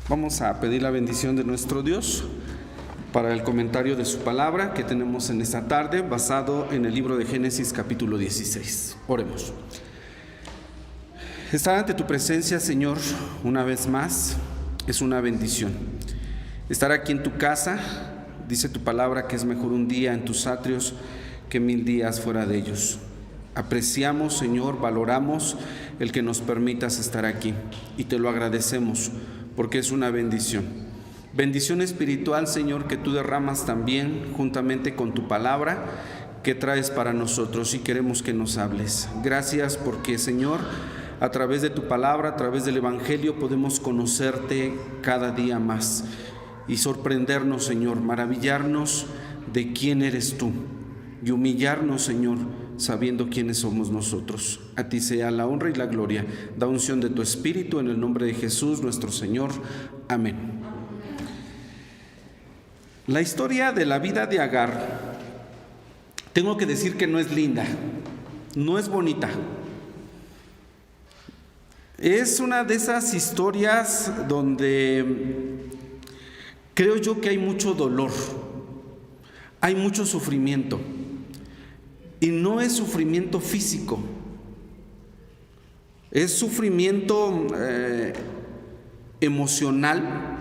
Vamos a pedir la bendición de nuestro Dios para el comentario de su palabra que tenemos en esta tarde, basado en el libro de Génesis capítulo 16. Oremos. Estar ante tu presencia, Señor, una vez más, es una bendición. Estar aquí en tu casa, dice tu palabra que es mejor un día en tus atrios que 1000 días fuera de ellos. Apreciamos, Señor, valoramos el que nos permitas estar aquí y te lo agradecemos porque es una bendición. Bendición espiritual, Señor, que tú derramas también juntamente con tu palabra que traes para nosotros y queremos que nos hables. Gracias porque, Señor, a través de tu palabra, a través del Evangelio podemos conocerte cada día más y sorprendernos, Señor, maravillarnos de quién eres tú y humillarnos, Señor, sabiendo quiénes somos nosotros. A ti sea la honra y la gloria. Da unción de tu Espíritu en el nombre de Jesús nuestro Señor. Amén. La historia de la vida de Agar, tengo que decir que no es linda, no es bonita. Es una de esas historias donde creo yo que hay mucho dolor, hay mucho sufrimiento. Y no es sufrimiento físico, es sufrimiento emocional,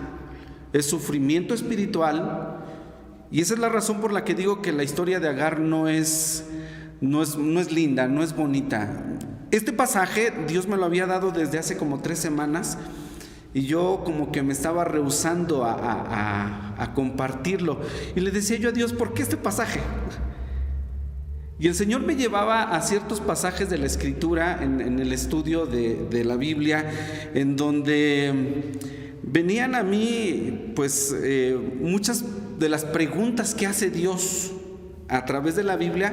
es sufrimiento espiritual, y esa es la razón por la que digo que la historia de Agar no es linda, no es bonita. Este pasaje Dios me lo había dado desde hace como 3 semanas y yo como que me estaba rehusando a compartirlo, y le decía yo a Dios, ¿por qué este pasaje? Y el Señor me llevaba a ciertos pasajes de la Escritura en el estudio de la Biblia, en donde venían a mí pues muchas de las preguntas que hace Dios a través de la Biblia.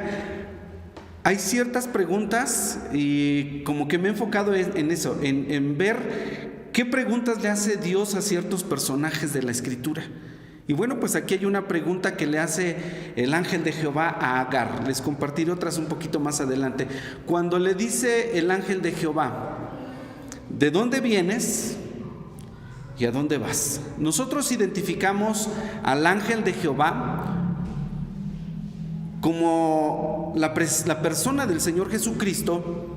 Hay ciertas preguntas y como que me he enfocado en eso, en ver qué preguntas le hace Dios a ciertos personajes de la Escritura. Y bueno, pues aquí hay una pregunta que le hace el ángel de Jehová a Agar. Les compartiré otras un poquito más adelante. Cuando le dice el ángel de Jehová, ¿de dónde vienes y a dónde vas? Nosotros identificamos al ángel de Jehová como la persona del Señor Jesucristo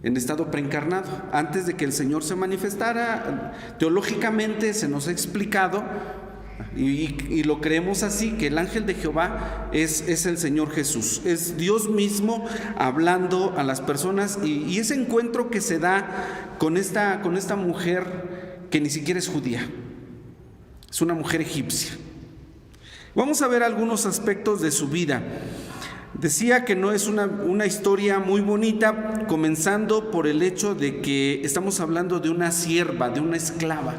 en estado preencarnado. Antes de que el Señor se manifestara, teológicamente se nos ha explicado, y lo creemos así, que el ángel de Jehová es el Señor Jesús, es Dios mismo hablando a las personas, y ese encuentro que se da con esta mujer que ni siquiera es judía, es una mujer egipcia. Vamos a ver algunos aspectos de su vida. Decía que no es una historia muy bonita, comenzando por el hecho de que estamos hablando de una sierva, de una esclava,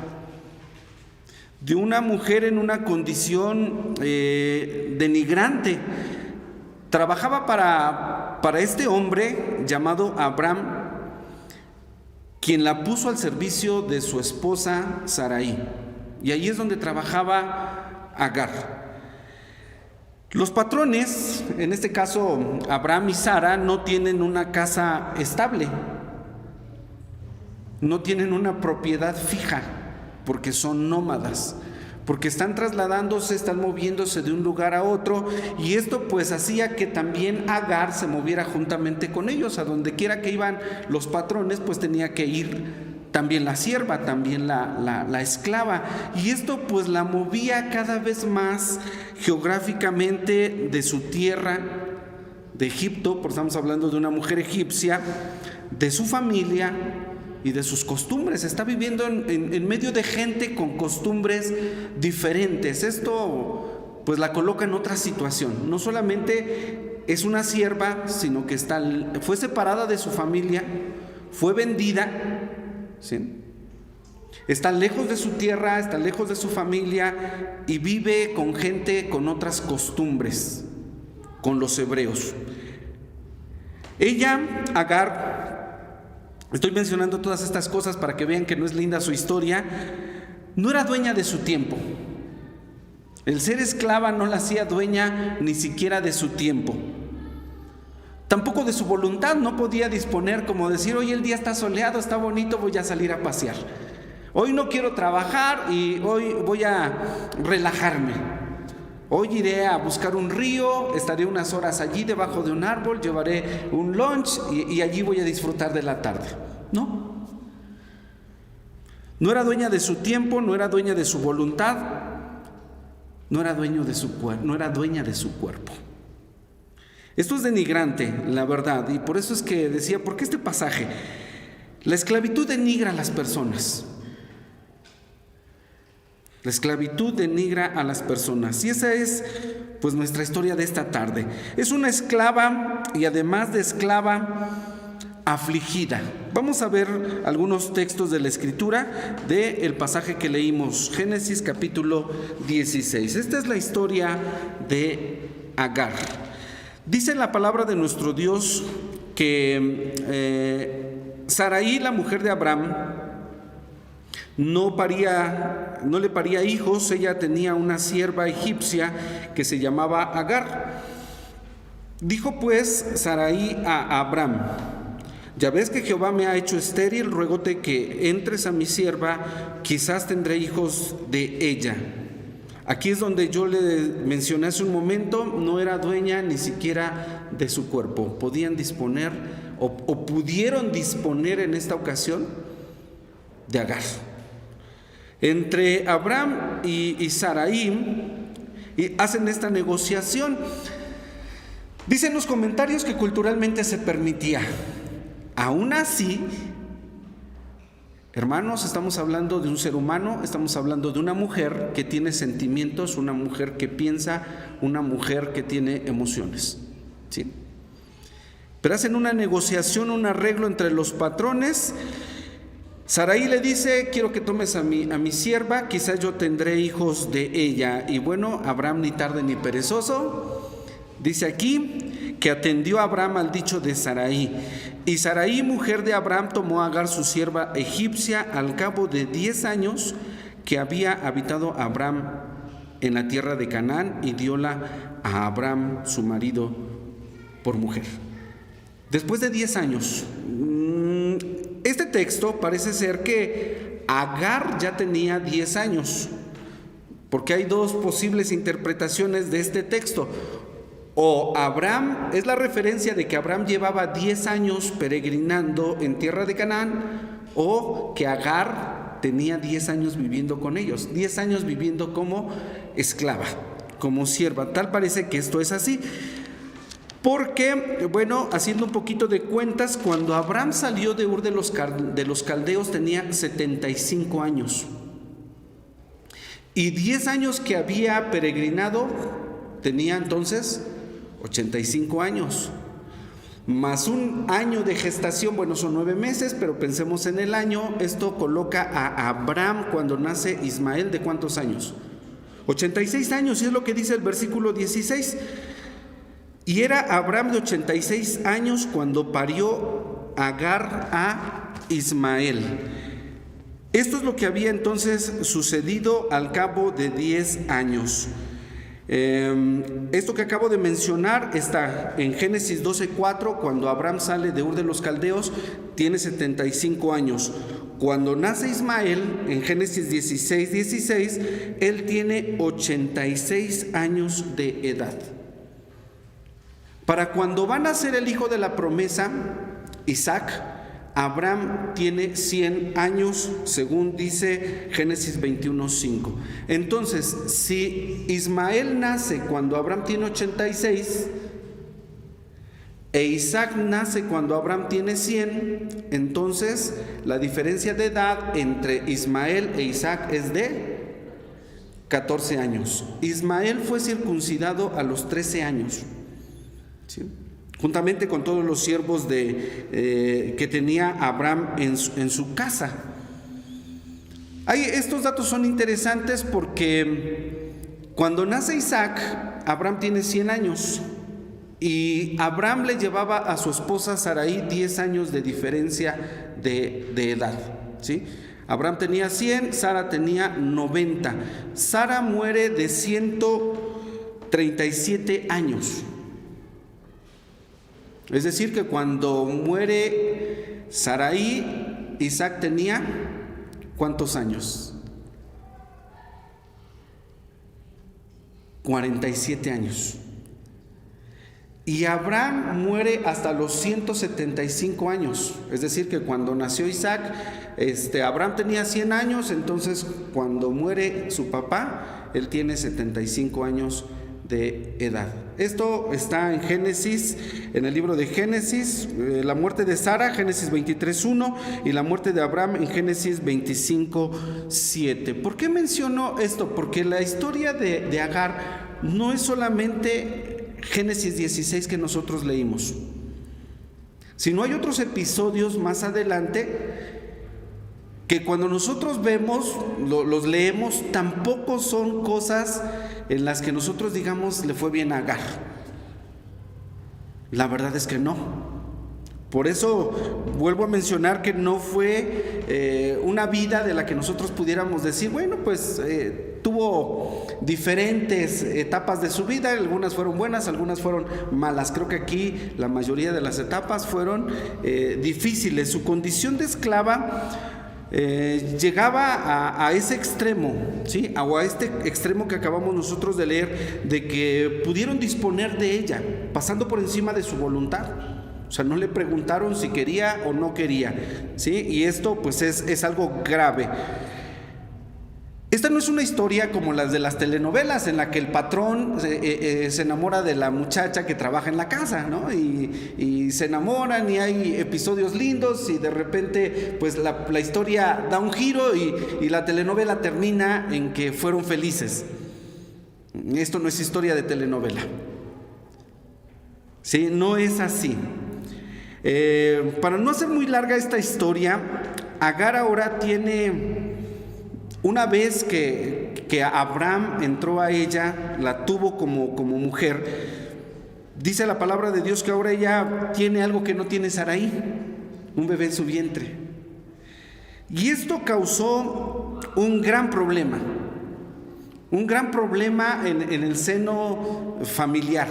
de una mujer en una condición denigrante. Trabajaba para este hombre llamado Abraham, quien la puso al servicio de su esposa Sarai, y ahí es donde trabajaba Agar. Los patrones, en este caso Abraham y Sara, no tienen una casa estable, no tienen una propiedad fija, porque son nómadas, porque están trasladándose, están moviéndose de un lugar a otro, y esto pues hacía que también Agar se moviera juntamente con ellos. A donde quiera que iban los patrones, pues tenía que ir también la sierva, también la esclava, y esto pues la movía cada vez más geográficamente de su tierra, de Egipto, porque estamos hablando de una mujer egipcia, de su familia y de sus costumbres. Está viviendo en medio de gente con costumbres diferentes. Esto pues la coloca en otra situación. No solamente es una sierva, sino que fue separada de su familia, fue vendida, ¿sí? Está lejos de su tierra, está lejos de su familia y vive con gente con otras costumbres, con los hebreos. Ella, Agar, estoy mencionando todas estas cosas para que vean que no es linda su historia, no era dueña de su tiempo. El ser esclava no la hacía dueña ni siquiera de su tiempo. Tampoco de su voluntad. No podía disponer como decir, hoy el día está soleado, está bonito, voy a salir a pasear. Hoy no quiero trabajar y hoy voy a relajarme. Hoy iré a buscar un río, estaré unas horas allí debajo de un árbol, llevaré un lunch y allí voy a disfrutar de la tarde. No era dueña de su tiempo, no era dueña de su voluntad, no era dueña de su cuerpo. Esto es denigrante, la verdad, y por eso es que decía, ¿por qué este pasaje? La esclavitud denigra a las personas. La esclavitud denigra a las personas. Y esa es, pues, nuestra historia de esta tarde. Es una esclava y además de esclava, afligida. Vamos a ver algunos textos de la Escritura del pasaje que leímos, Génesis capítulo 16. Esta es la historia de Agar. Dice la palabra de nuestro Dios que Sarai, la mujer de Abraham, no le paría hijos. Ella tenía una sierva egipcia que se llamaba Agar. Dijo pues Sarai a Abraham: ya ves que Jehová me ha hecho estéril, ruégote que entres a mi sierva, quizás tendré hijos de ella. Aquí es donde yo le mencioné hace un momento, no era dueña ni siquiera de su cuerpo. Podían disponer o pudieron disponer en esta ocasión de Agar. Entre Abraham y Sarai hacen esta negociación. Dicen los comentarios que culturalmente se permitía. Aún así, hermanos, estamos hablando de un ser humano, estamos hablando de una mujer que tiene sentimientos, una mujer que piensa, una mujer que tiene emociones, ¿sí? Pero hacen una negociación, un arreglo entre los patrones. Sarai le dice: quiero que tomes a mi sierva, quizás yo tendré hijos de ella. Y bueno, Abraham, ni tarde ni perezoso, dice aquí que atendió a Abraham al dicho de Sarai. Y Sarai, mujer de Abraham, tomó a Agar, su sierva egipcia, al cabo de 10 años que había habitado Abraham en la tierra de Canaán, y dióla a Abraham, su marido, por mujer. Después de 10 años, este texto parece ser que Agar ya tenía 10 años, porque hay dos posibles interpretaciones de este texto. O Abraham, es la referencia de que Abraham llevaba 10 años peregrinando en tierra de Canaán, o que Agar tenía 10 años viviendo con ellos, 10 años viviendo como esclava, como sierva. Tal parece que esto es así. Porque, bueno, haciendo un poquito de cuentas, cuando Abraham salió de Ur de los Caldeos tenía 75 años. Y 10 años que había peregrinado, tenía entonces 85 años. Más un año de gestación, bueno, son 9 meses, pero pensemos en el año. Esto coloca a Abraham cuando nace Ismael, ¿de cuántos años? 86 años, y es lo que dice el versículo 16. Y era Abraham de 86 años cuando parió Agar a Ismael. Esto es lo que había entonces sucedido al cabo de 10 años. Esto que acabo de mencionar está en Génesis 12:4. Cuando Abraham sale de Ur de los Caldeos, tiene 75 años. Cuando nace Ismael, en Génesis 16:16, él tiene 86 años de edad. Para cuando va a nacer el hijo de la promesa, Isaac, Abraham tiene 100 años, según dice Génesis 21:5. Entonces, si Ismael nace cuando Abraham tiene 86 e Isaac nace cuando Abraham tiene 100, entonces la diferencia de edad entre Ismael e Isaac es de 14 años. Ismael fue circuncidado a los 13 años. ¿Sí? Juntamente con todos los siervos que tenía Abraham en su casa. Estos datos son interesantes porque cuando nace Isaac, Abraham tiene 100 años y Abraham le llevaba a su esposa Sarai 10 años de diferencia de edad, ¿sí? Abraham tenía 100, Sara tenía 90. Sara muere de 137 años. Es decir, que cuando muere Sarai, Isaac tenía ¿cuántos años? 47 años. Y Abraham muere hasta los 175 años. Es decir, que cuando nació Isaac, Abraham tenía 100 años, entonces cuando muere su papá, él tiene 75 años de edad. Esto está en Génesis, en el libro de Génesis, la muerte de Sara, Génesis 23:1, y la muerte de Abraham en Génesis 25:7. ¿Por qué menciono esto? Porque la historia de Agar no es solamente Génesis 16 que nosotros leímos, sino hay otros episodios más adelante que cuando nosotros vemos, los leemos, tampoco son cosas en las que nosotros digamos le fue bien a Agar. La verdad es que no. Por eso vuelvo a mencionar que no fue una vida de la que nosotros pudiéramos decir, bueno, pues tuvo diferentes etapas de su vida, algunas fueron buenas, algunas fueron malas. Creo que aquí la mayoría de las etapas fueron difíciles. Su condición de esclava llegaba a ese extremo, ¿sí? O a este extremo que acabamos nosotros de leer, de que pudieron disponer de ella, pasando por encima de su voluntad. O sea, no le preguntaron si quería o no quería, ¿sí? Y esto pues es algo grave. Esta no es una historia como las de las telenovelas, en la que el patrón se enamora de la muchacha que trabaja en la casa, ¿no? Y se enamoran y hay episodios lindos y de repente pues la historia da un giro y la telenovela termina en que fueron felices. Esto no es historia de telenovela, ¿sí? No es así. Para no hacer muy larga esta historia, Agar ahora tiene... Una vez que Abraham entró a ella, la tuvo como mujer, dice la palabra de Dios que ahora ella tiene algo que no tiene Sarai, un bebé en su vientre. Y esto causó un gran problema en el seno familiar.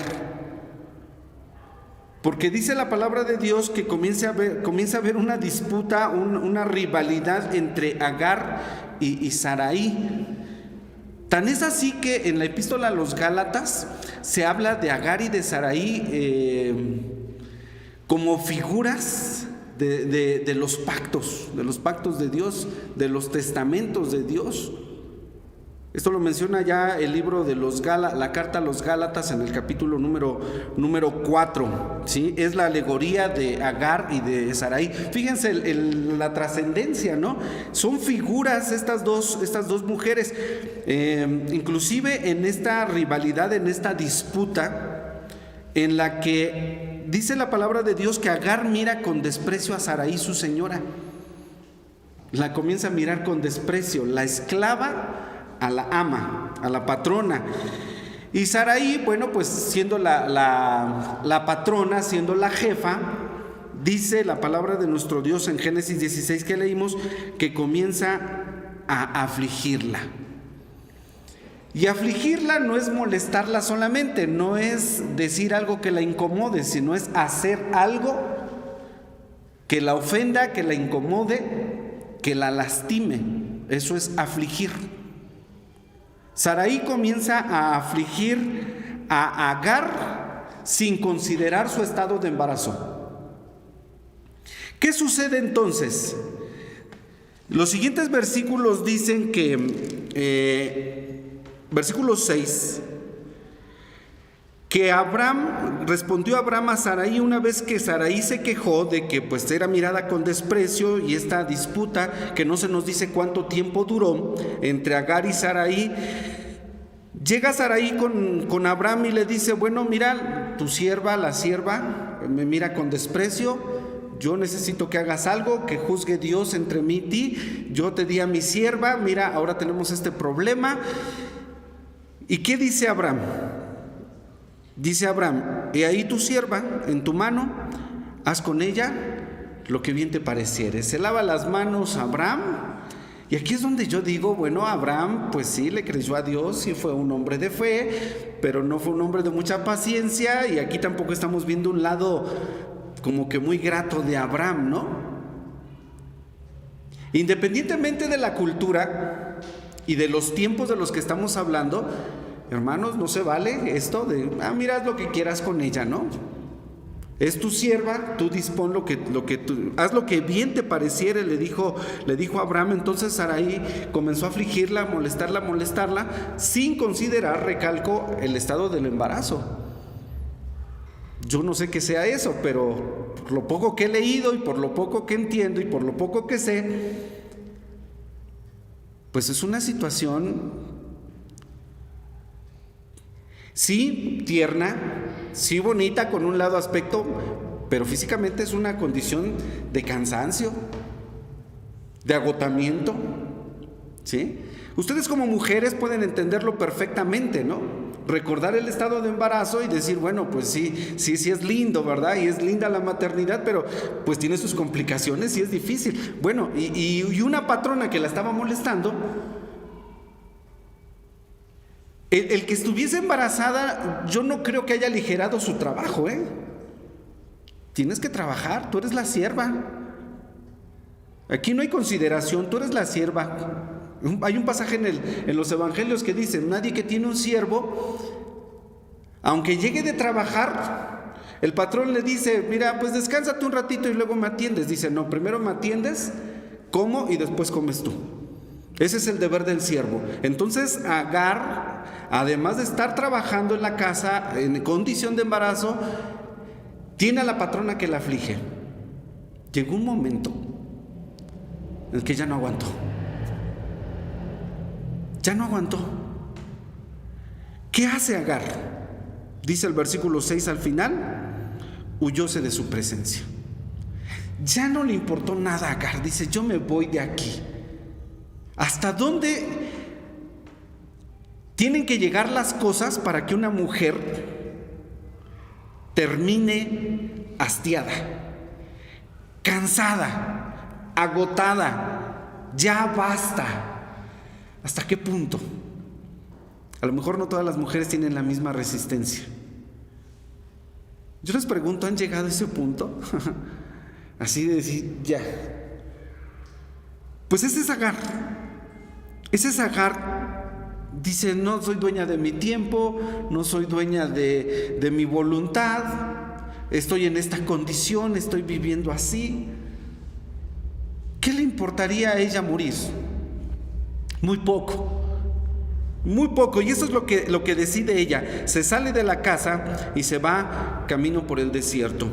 Porque dice la palabra de Dios que comienza a haber una disputa, una rivalidad entre Agar y Sarai. Tan es así que en la epístola a los Gálatas se habla de Agar y de Sarai como figuras de los pactos de Dios, de los testamentos de Dios. Esto lo menciona ya el libro de la carta a los Gálatas en el capítulo número 4, ¿sí? Es la alegoría de Agar y de Sarai. Fíjense la trascendencia, ¿no? Son figuras estas dos mujeres. Inclusive en esta rivalidad, en esta disputa, en la que dice la palabra de Dios que Agar mira con desprecio a Sarai, su señora. La comienza a mirar con desprecio, la esclava a la ama, a la patrona. Y Sarai, bueno, pues siendo la patrona, siendo la jefa, dice la palabra de nuestro Dios en Génesis 16 que leímos, que comienza a afligirla. Y afligirla no es molestarla solamente, no es decir algo que la incomode, sino es hacer algo que la ofenda, que la incomode, que la lastime. Eso es afligir. Sarai comienza a afligir a Agar sin considerar su estado de embarazo. ¿Qué sucede entonces? Los siguientes versículos dicen que, versículo 6, que respondió Abraham a Sarai una vez que Sarai se quejó de que pues era mirada con desprecio, y esta disputa que no se nos dice cuánto tiempo duró entre Agar y Sarai. Llega Sarai con Abraham y le dice: bueno, mira, tu sierva, la sierva, me mira con desprecio. Yo necesito que hagas algo, que juzgue Dios entre mí y ti. Yo te di a mi sierva, mira, ahora tenemos este problema. ¿Y qué dice Abraham? Dice Abraham: he ahí tu sierva en tu mano, haz con ella lo que bien te pareciere. Se lava las manos Abraham. Y aquí es donde yo digo, bueno, Abraham pues sí le creyó a Dios, sí fue un hombre de fe, pero no fue un hombre de mucha paciencia. Y aquí tampoco estamos viendo un lado como que muy grato de Abraham, ¿no? Independientemente de la cultura y de los tiempos de los que estamos hablando, hermanos, no se vale esto de, mira, haz lo que quieras con ella, ¿no? Es tu sierva, tú dispón haz lo que bien te pareciere, le dijo a Abraham. Entonces Sarai comenzó a afligirla, a molestarla, sin considerar, recalco, el estado del embarazo. Yo no sé qué sea eso, pero por lo poco que he leído y por lo poco que entiendo y por lo poco que sé, pues es una situación, sí, tierna, sí, bonita con un lado aspecto, pero físicamente es una condición de cansancio, de agotamiento, ¿sí? Ustedes como mujeres pueden entenderlo perfectamente, ¿no? Recordar el estado de embarazo y decir, bueno, pues sí es lindo, ¿verdad? Y es linda la maternidad, pero pues tiene sus complicaciones y es difícil. Bueno, y una patrona que la estaba molestando, el que estuviese embarazada, yo no creo que haya aligerado su trabajo, ¿eh? Tienes que trabajar, tú eres la sierva. Aquí no hay consideración, tú eres la sierva. Hay un pasaje en los evangelios que dice, nadie que tiene un siervo, aunque llegue de trabajar, el patrón le dice, mira, pues descánsate un ratito y luego me atiendes. Dice, no, primero me atiendes, como y después comes tú. Ese es el deber del siervo. Entonces Agar, además de estar trabajando en la casa en condición de embarazo, tiene a la patrona que la aflige. Llegó un momento en el que ya no aguantó. Ya no aguantó. ¿Qué hace Agar? Dice el versículo 6 al final, huyóse de su presencia. Ya no le importó nada a Agar. Dice, yo me voy de aquí. ¿Hasta dónde tienen que llegar las cosas para que una mujer termine hastiada, cansada, agotada? Ya basta. ¿Hasta qué punto? A lo mejor no todas las mujeres tienen la misma resistencia. Yo les pregunto, ¿han llegado a ese punto? Así de decir, ya. Pues ese es Agar. Ese es Agar. Dice, no soy dueña de mi tiempo, no soy dueña de mi voluntad, estoy en esta condición, estoy viviendo así. ¿Qué le importaría a ella morir? Muy poco, y eso es lo que decide ella. Se sale de la casa y se va camino por el desierto.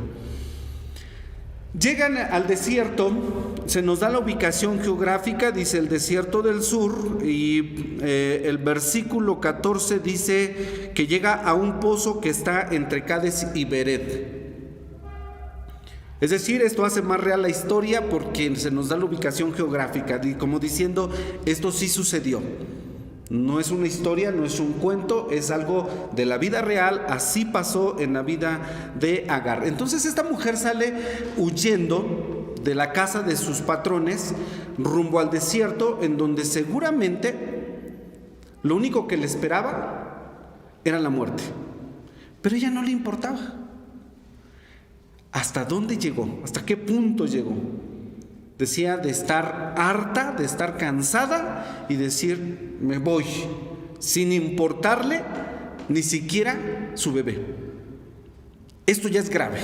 Llegan al desierto, se nos da la ubicación geográfica, dice el desierto del sur, y el versículo 14 dice que llega a un pozo que está entre Cades y Bered. Es decir, esto hace más real la historia porque se nos da la ubicación geográfica, como diciendo, esto sí sucedió. No es una historia, no es un cuento, es algo de la vida real, así pasó en la vida de Agar. Entonces esta mujer sale huyendo de la casa de sus patrones rumbo al desierto, en donde seguramente lo único que le esperaba era la muerte. Pero a ella no le importaba. ¿Hasta dónde llegó? ¿Hasta qué punto llegó? Decía de estar harta, de estar cansada y decir, me voy, sin importarle ni siquiera su bebé. Esto ya es grave.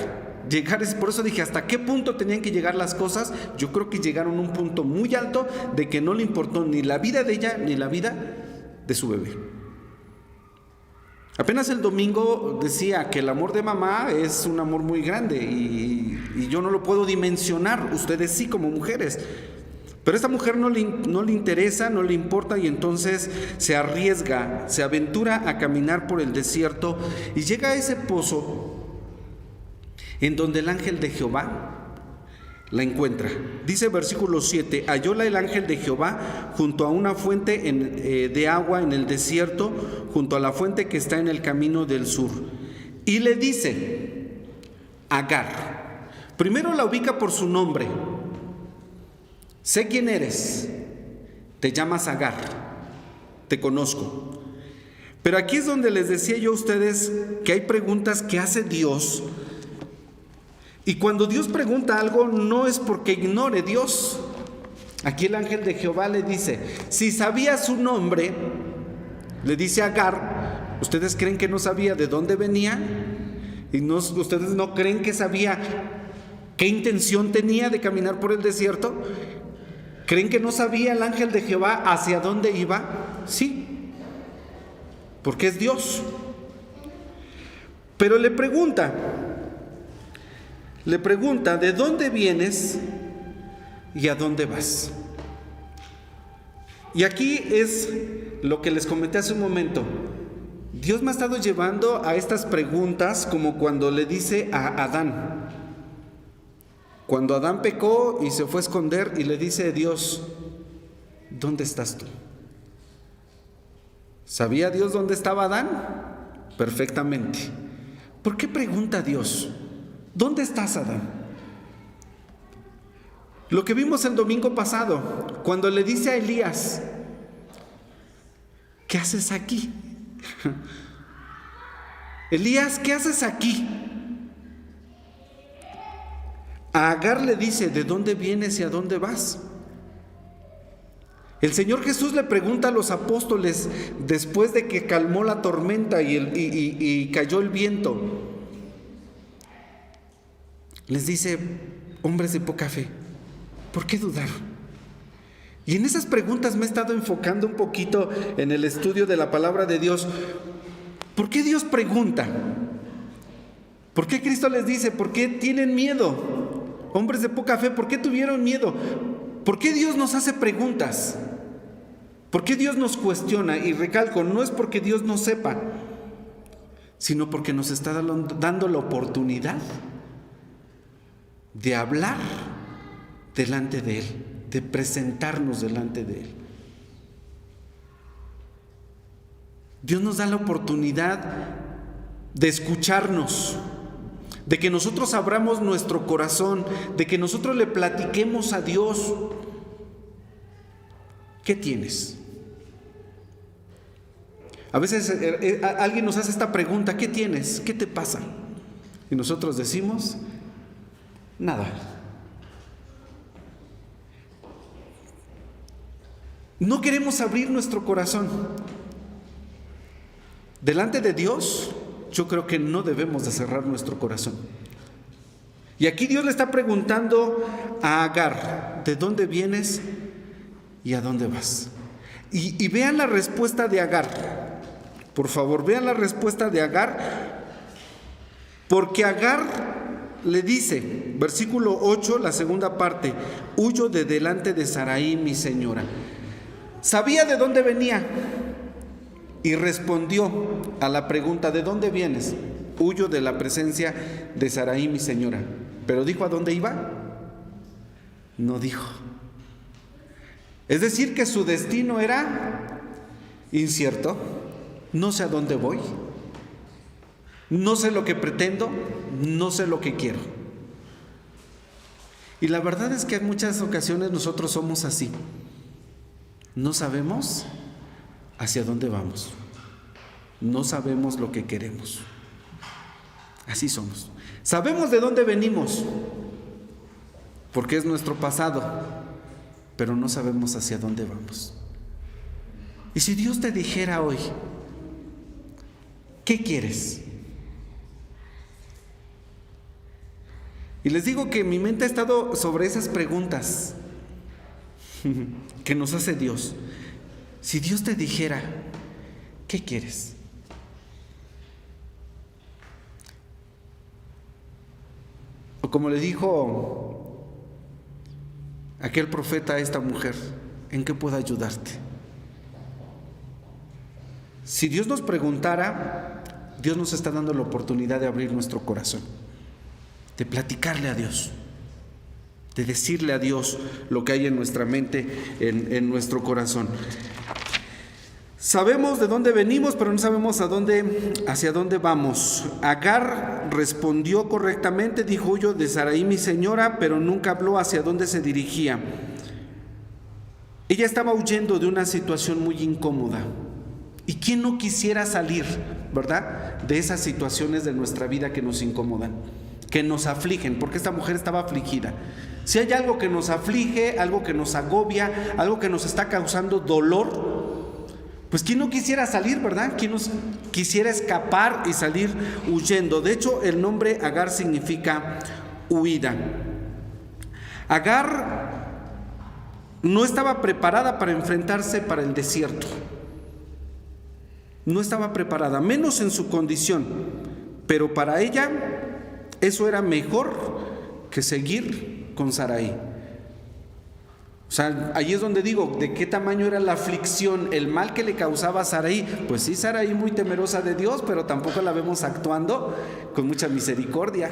Por eso dije, ¿hasta qué punto tenían que llegar las cosas? Yo creo que llegaron a un punto muy alto de que no le importó ni la vida de ella ni la vida de su bebé. Apenas el domingo decía que el amor de mamá es un amor muy grande y yo no lo puedo dimensionar, ustedes sí como mujeres. Pero a esta mujer no le interesa, no le importa, y entonces se arriesga, se aventura a caminar por el desierto y llega a ese pozo en donde el ángel de Jehová la encuentra. Dice versículo 7, hallóla el ángel de Jehová junto a una fuente de agua en el desierto, junto a la fuente que está en el camino del sur. Y le dice, Agar. Primero la ubica por su nombre. Sé quién eres, te llamas Agar, te conozco. Pero aquí es donde les decía yo a ustedes que hay preguntas que hace Dios. Y cuando Dios pregunta algo, no es porque ignore Dios, Aquí el ángel de Jehová le dice, si sabía su nombre, le dice a Agar, ¿ustedes creen que no sabía de dónde venía? ¿Y ustedes no creen que sabía qué intención tenía de caminar por el desierto? ¿Creen que no sabía el ángel de Jehová hacia dónde iba? Sí, porque es Dios. Pero le pregunta, ¿de dónde vienes y a dónde vas? Y aquí es lo que les comenté hace un momento. Dios me ha estado llevando a estas preguntas como cuando le dice a Adán. Cuando Adán pecó y se fue a esconder y le dice a Dios, ¿dónde estás tú? ¿Sabía Dios dónde estaba Adán? Perfectamente. ¿Por qué pregunta Dios? ¿Dónde estás, Adán? Lo que vimos el domingo pasado, cuando le dice a Elías, ¿qué haces aquí? Elías, ¿qué haces aquí? A Agar le dice, ¿de dónde vienes y a dónde vas? El Señor Jesús le pregunta a los apóstoles después de que calmó la tormenta y cayó el viento. Les dice, hombres de poca fe, ¿por qué dudar? Y en esas preguntas me he estado enfocando un poquito en el estudio de la palabra de Dios. ¿Por qué Dios pregunta? ¿Por qué Cristo les dice, por qué tienen miedo? Hombres de poca fe, ¿por qué tuvieron miedo? ¿Por qué Dios nos hace preguntas? ¿Por qué Dios nos cuestiona? Y recalco, no es porque Dios no sepa, sino porque nos está dando la oportunidad de hablar delante de Él, de presentarnos delante de Él. Dios nos da la oportunidad de escucharnos, de que nosotros abramos nuestro corazón, de que nosotros le platiquemos a Dios. ¿Qué tienes? A veces alguien nos hace esta pregunta, ¿qué tienes? ¿Qué te pasa? Y nosotros decimos, nada. No queremos abrir nuestro corazón. Delante de Dios, yo creo que no debemos de cerrar nuestro corazón. Y aquí Dios le está preguntando a Agar, ¿de dónde vienes y a dónde vas? Y vean la respuesta de Agar. Por favor, vean la respuesta de Agar. Porque Agar le dice, versículo 8, la segunda parte, huyo de delante de Sarai, mi señora. Sabía de dónde venía. Y respondió a la pregunta, ¿de dónde vienes? Huyo de la presencia de Sarai, mi señora. ¿Pero dijo a dónde iba? No dijo. Es decir, que su destino era incierto. No sé a dónde voy. No sé lo que pretendo. No sé lo que quiero. Y la verdad es que en muchas ocasiones nosotros somos así. No sabemos hacia dónde vamos. No sabemos lo que queremos. Así somos. Sabemos de dónde venimos, porque es nuestro pasado, pero no sabemos hacia dónde vamos. Y si Dios te dijera hoy, ¿qué quieres? Y les digo que mi mente ha estado sobre esas preguntas que nos hace Dios. Si Dios te dijera, ¿qué quieres? O como le dijo aquel profeta a esta mujer, ¿en qué puedo ayudarte? Si Dios nos preguntara, Dios nos está dando la oportunidad de abrir nuestro corazón, de platicarle a Dios, de decirle a Dios lo que hay en nuestra mente, en nuestro corazón. Sabemos de dónde venimos, pero no sabemos hacia dónde vamos. Agar respondió correctamente, dijo, huyo de Sarai, mi señora, pero nunca habló hacia dónde se dirigía. Ella estaba huyendo de una situación muy incómoda. ¿Y quién no quisiera salir, verdad, de esas situaciones de nuestra vida que nos incomodan? que nos afligen, porque esta mujer estaba afligida. Si hay algo que nos aflige, algo que nos agobia, algo que nos está causando dolor, pues ¿quién no quisiera salir, verdad? ¿Quién no quisiera escapar y salir huyendo? De hecho, el nombre Agar significa huida. Agar no estaba preparada para enfrentarse para el desierto. No estaba preparada, menos en su condición. Pero para ella eso era mejor que seguir con Sarai. O sea, ahí es donde digo, ¿de qué tamaño era la aflicción, el mal que le causaba a Sarai? Pues sí, Sarai muy temerosa de Dios, pero tampoco la vemos actuando con mucha misericordia.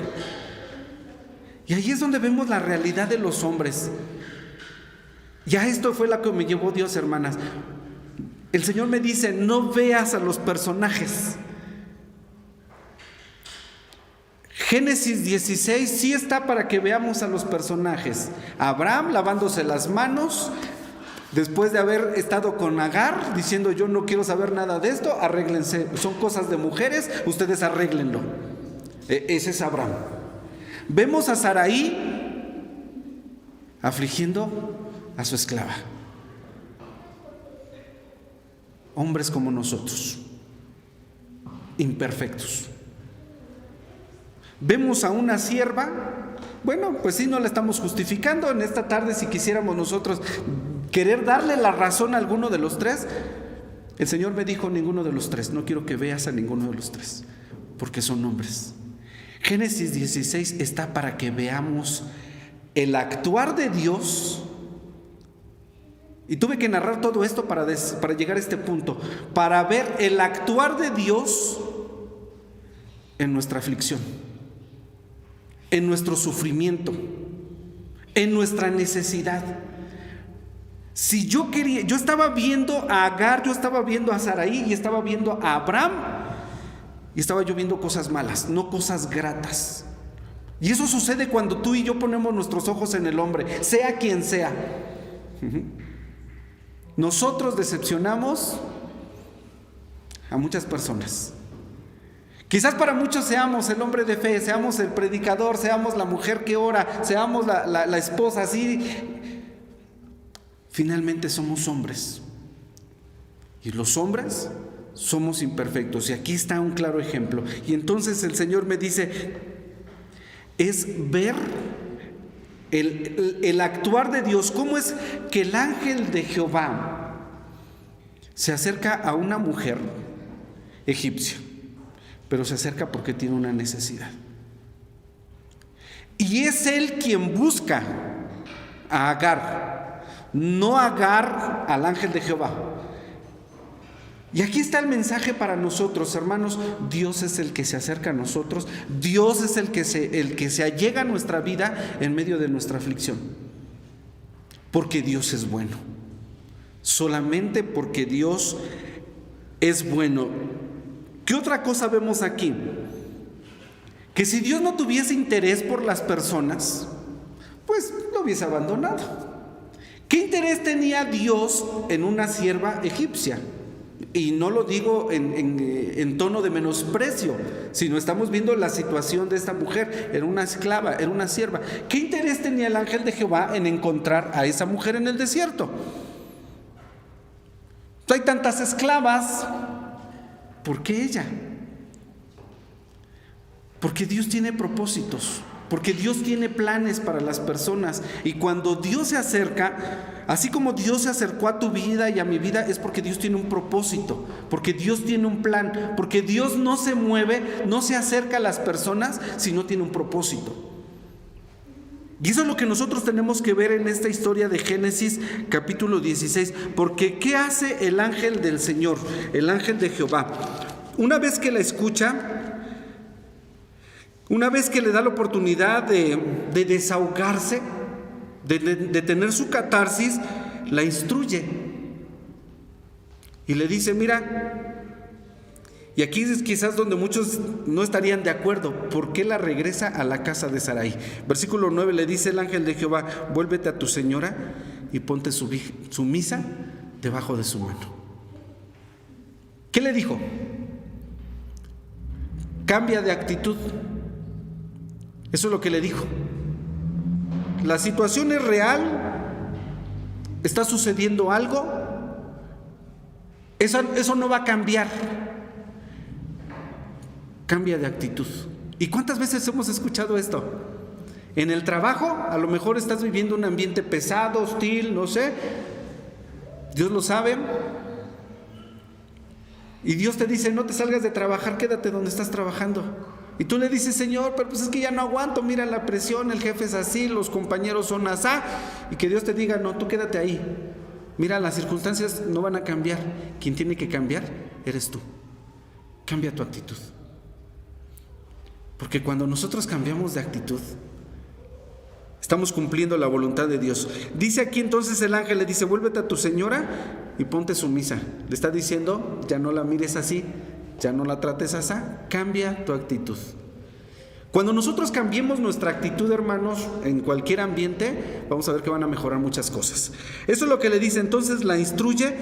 Y ahí es donde vemos la realidad de los hombres. Ya esto fue lo que me llevó Dios, hermanas. El Señor me dice, no veas a los personajes. Génesis 16 sí está para que veamos a los personajes. Abraham lavándose las manos después de haber estado con Agar, diciendo yo no quiero saber nada de esto, arréglense, son cosas de mujeres, ustedes arréglenlo. Ese es Abraham. Vemos a Sarai afligiendo a su esclava. Hombres como nosotros, imperfectos. Vemos a una sierva, bueno, pues sí, no la estamos justificando. En esta tarde, si quisiéramos nosotros querer darle la razón a alguno de los tres, el Señor me dijo, ninguno de los tres, no quiero que veas a ninguno de los tres, porque son hombres. Génesis 16 está para que veamos el actuar de Dios. Y tuve que narrar todo esto para llegar a este punto, para ver el actuar de Dios en nuestra aflicción, en nuestro sufrimiento, en nuestra necesidad. Si yo estaba viendo a Agar, yo estaba viendo a Sarai y estaba viendo a Abraham, y estaba yo viendo cosas malas, no cosas gratas. Y eso sucede cuando tú y yo ponemos nuestros ojos en el hombre, sea quien sea. Nosotros decepcionamos a muchas personas. Quizás para muchos seamos el hombre de fe, seamos el predicador, seamos la mujer que ora, seamos la esposa, así. Finalmente somos hombres. Y los hombres somos imperfectos. Y aquí está un claro ejemplo. Y entonces el Señor me dice, es ver el actuar de Dios. ¿Cómo es que el ángel de Jehová se acerca a una mujer egipcia? Pero se acerca porque tiene una necesidad. Y es él quien busca a Agar, no Agar al ángel de Jehová. Y aquí está el mensaje para nosotros, hermanos. Dios es el que se acerca a nosotros. Dios es el que se allega a nuestra vida en medio de nuestra aflicción. Porque Dios es bueno. Solamente porque Dios es bueno. ¿Qué otra cosa vemos aquí? Que si Dios no tuviese interés por las personas, pues lo hubiese abandonado. ¿Qué interés tenía Dios en una sierva egipcia? Y no lo digo en tono de menosprecio, sino estamos viendo la situación de esta mujer. Era una esclava, era una sierva. ¿Qué interés tenía el ángel de Jehová en encontrar a esa mujer en el desierto? Hay tantas esclavas, ¿por qué ella? Porque Dios tiene propósitos, porque Dios tiene planes para las personas. Y cuando Dios se acerca, así como Dios se acercó a tu vida y a mi vida, es porque Dios tiene un propósito, porque Dios tiene un plan, porque Dios no se mueve, no se acerca a las personas si no tiene un propósito. Y eso es lo que nosotros tenemos que ver en esta historia de Génesis capítulo 16. Porque ¿qué hace el ángel del Señor, el ángel de Jehová? Una vez que la escucha, una vez que le da la oportunidad de desahogarse, de tener su catarsis, la instruye. Y le dice, mira, y aquí es quizás donde muchos no estarían de acuerdo, ¿por qué la regresa a la casa de Sarai? Versículo 9 le dice el ángel de Jehová, vuélvete a tu señora y ponte sumisa debajo de su mano. ¿Qué le dijo? Cambia de actitud. Eso es lo que le dijo. La situación es real, está sucediendo algo, eso no va a cambiar. Cambia de actitud. ¿Y cuántas veces hemos escuchado esto? En el trabajo, a lo mejor estás viviendo un ambiente pesado, hostil, no sé. Dios lo sabe. Y Dios te dice, no te salgas de trabajar, quédate donde estás trabajando. Y tú le dices, Señor, pero pues es que ya no aguanto, mira la presión, el jefe es así, los compañeros son asá. Y que Dios te diga, no, tú quédate ahí. Mira, las circunstancias no van a cambiar. Quien tiene que cambiar eres tú. Cambia tu actitud. Porque cuando nosotros cambiamos de actitud, estamos cumpliendo la voluntad de Dios. Dice aquí entonces el ángel, le dice, vuélvete a tu señora y ponte sumisa. Le está diciendo, ya no la mires así, ya no la trates así, cambia tu actitud. Cuando nosotros cambiemos nuestra actitud, hermanos, en cualquier ambiente, vamos a ver que van a mejorar muchas cosas. Eso es lo que le dice, entonces la instruye,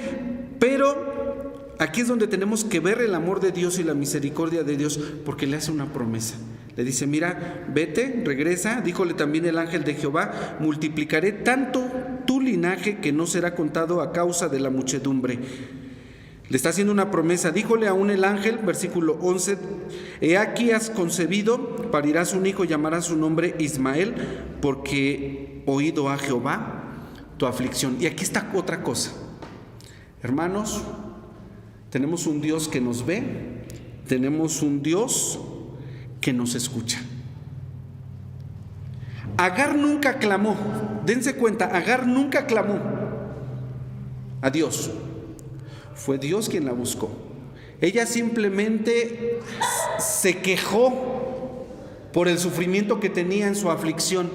pero aquí es donde tenemos que ver el amor de Dios y la misericordia de Dios, porque le hace una promesa. Le dice, mira, vete, regresa. Díjole también el ángel de Jehová, multiplicaré tanto tu linaje que no será contado a causa de la muchedumbre. Le está haciendo una promesa. Díjole aún el ángel, versículo 11, he aquí has concebido, parirás un hijo, llamarás su nombre Ismael, porque oído a Jehová tu aflicción. Y aquí está otra cosa. Hermanos, tenemos un Dios que nos ve, tenemos un Dios que nos escucha. Agar nunca clamó, dense cuenta, Agar nunca clamó a Dios. Fue Dios quien la buscó. Ella simplemente se quejó por el sufrimiento que tenía en su aflicción.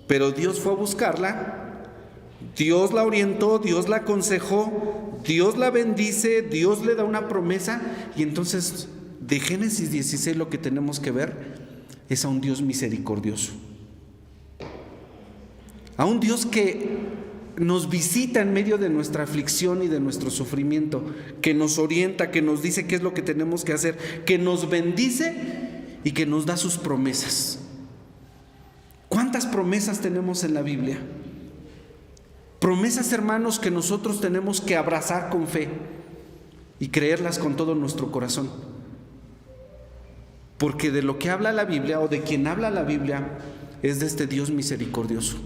Pero Dios fue a buscarla, Dios la orientó, Dios la aconsejó, Dios la bendice, Dios le da una promesa. Y entonces de Génesis 16 lo que tenemos que ver es a un Dios misericordioso. A un Dios que nos visita en medio de nuestra aflicción y de nuestro sufrimiento, que nos orienta, que nos dice qué es lo que tenemos que hacer, que nos bendice y que nos da sus promesas. ¿Cuántas promesas tenemos en la Biblia? Promesas, hermanos, que nosotros tenemos que abrazar con fe y creerlas con todo nuestro corazón. Porque de lo que habla la Biblia, o de quien habla la Biblia, es de este Dios misericordioso.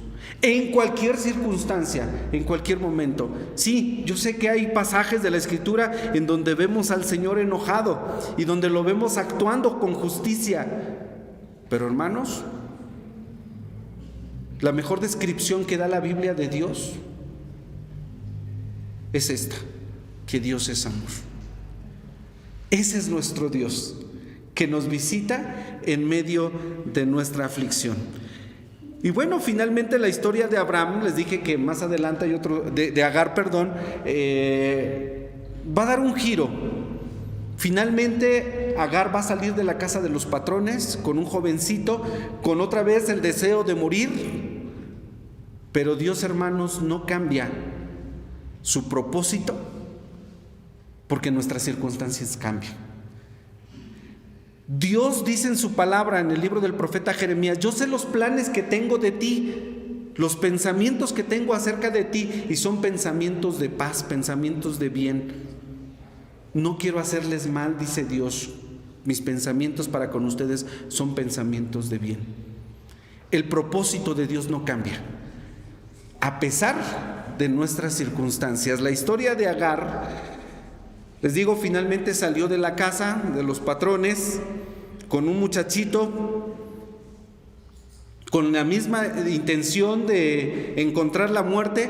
En cualquier circunstancia, en cualquier momento. Sí, yo sé que hay pasajes de la Escritura en donde vemos al Señor enojado y donde lo vemos actuando con justicia. Pero hermanos, la mejor descripción que da la Biblia de Dios es esta, que Dios es amor. Ese es nuestro Dios, que nos visita en medio de nuestra aflicción. Y bueno, finalmente la historia de Abraham, les dije que más adelante hay otro, de Agar, perdón, va a dar un giro. Finalmente Agar va a salir de la casa de los patrones con un jovencito, con otra vez el deseo de morir. Pero Dios, hermanos, no cambia su propósito porque nuestras circunstancias cambian. Dios dice en su palabra, en el libro del profeta Jeremías, yo sé los planes que tengo de ti, los pensamientos que tengo acerca de ti, y son pensamientos de paz, pensamientos de bien. No quiero hacerles mal, dice Dios. Mis pensamientos para con ustedes son pensamientos de bien. El propósito de Dios no cambia, a pesar de nuestras circunstancias. La historia de Agar, les digo, finalmente salió de la casa de los patrones con un muchachito, con la misma intención de encontrar la muerte,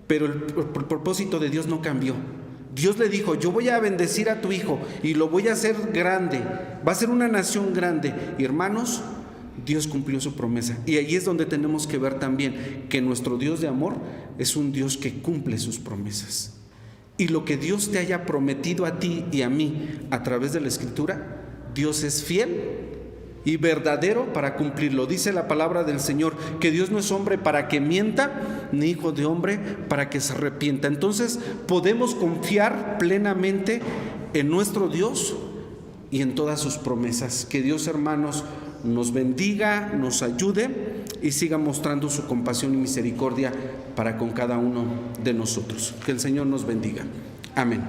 pero el propósito de Dios no cambió. Dios le dijo, yo voy a bendecir a tu hijo y lo voy a hacer grande, va a ser una nación grande. Y hermanos, Dios cumplió su promesa. Y ahí es donde tenemos que ver también que nuestro Dios de amor es un Dios que cumple sus promesas. Y lo que Dios te haya prometido a ti y a mí a través de la Escritura, Dios es fiel y verdadero para cumplirlo. Dice la palabra del Señor que Dios no es hombre para que mienta, ni hijo de hombre para que se arrepienta. Entonces podemos confiar plenamente en nuestro Dios y en todas sus promesas. Que Dios, hermanos, nos bendiga, nos ayude y siga mostrando su compasión y misericordia para con cada uno de nosotros. Que el Señor nos bendiga. Amén.